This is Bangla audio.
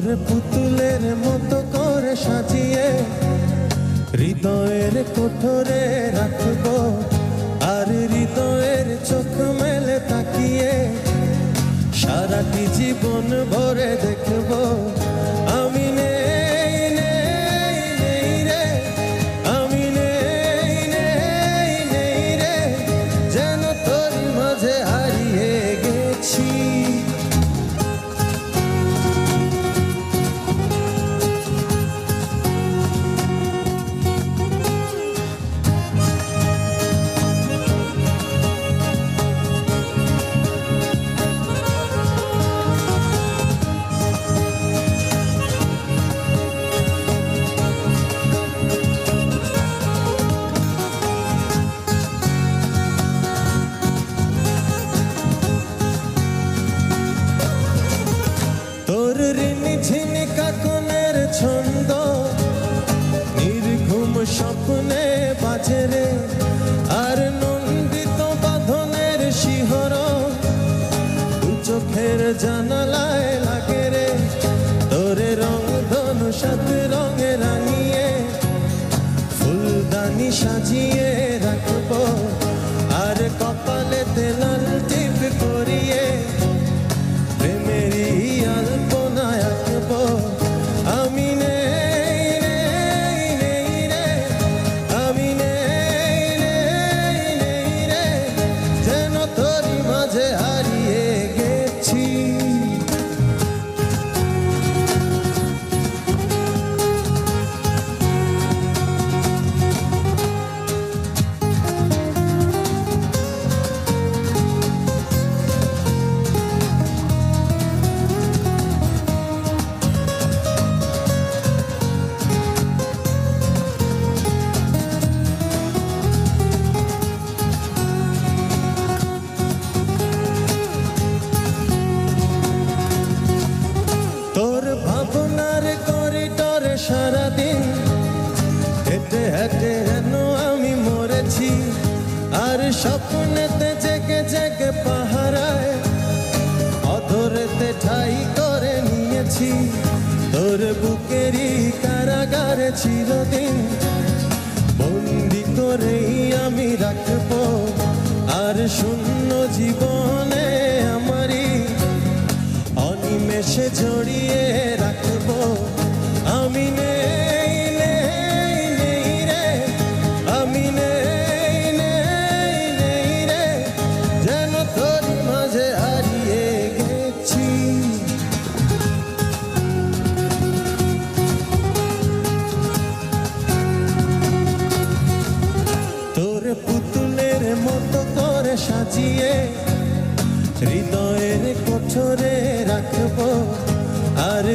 তোর পুতুলের মতো করে সাজিয়ে হৃদয়ের কোঠরে রাখবো, আর হৃদয়ের চোখ মেলে তাকিয়ে সারাটি জীবন ভরে দেখবো আমি নেই নেই নেই রে, আমি নেই নেই নেই রে, যেন তোর মাঝে হারিয়ে গেছি। তোর ঋণী ঝিনি কাকনের ছন্দ নির্ঘুম স্বপ্নে বাজে রে, আর নন্দিত বাঁধনের শিহরণ চোখের জানালায় লাগে রে। তোরে রং ধনু সাত রঙে রাঙিয়ে ফুলদানি সাজিয়ে রাখবো, আর কপালেতে লাল টিপ করিয়ে প্রেমেরই আলপনা আঁকবো আমি নেই নেই নেই রে, আমি নেই নেই নেই রে, যেন তোরই মাঝে হারিয়ে গেছি। তোর ভাবনার করিডরে সারাদিন হেঁটে হেঁটে যেন আমি মরেছি, আর স্বপ্নেতে জেগে জেগে পাহারায় অধরেতে ঠাই করে নিয়েছি। তোর বুকেরই কারাগারে চিরদিন বন্দি করেই আমি রাখবো, আর শূন্য জীবনে আমারই অনিমেষে জড়িয়ে রাখবো আমি নেই নেই নেই রে, আমি নেই নেই নেই রে, যেন তোর মাঝে হারিয়ে গেছি। তোর পুতুলের মতো করে সাজিয়ে হৃদয়ের কোঠরে রাখবো, আর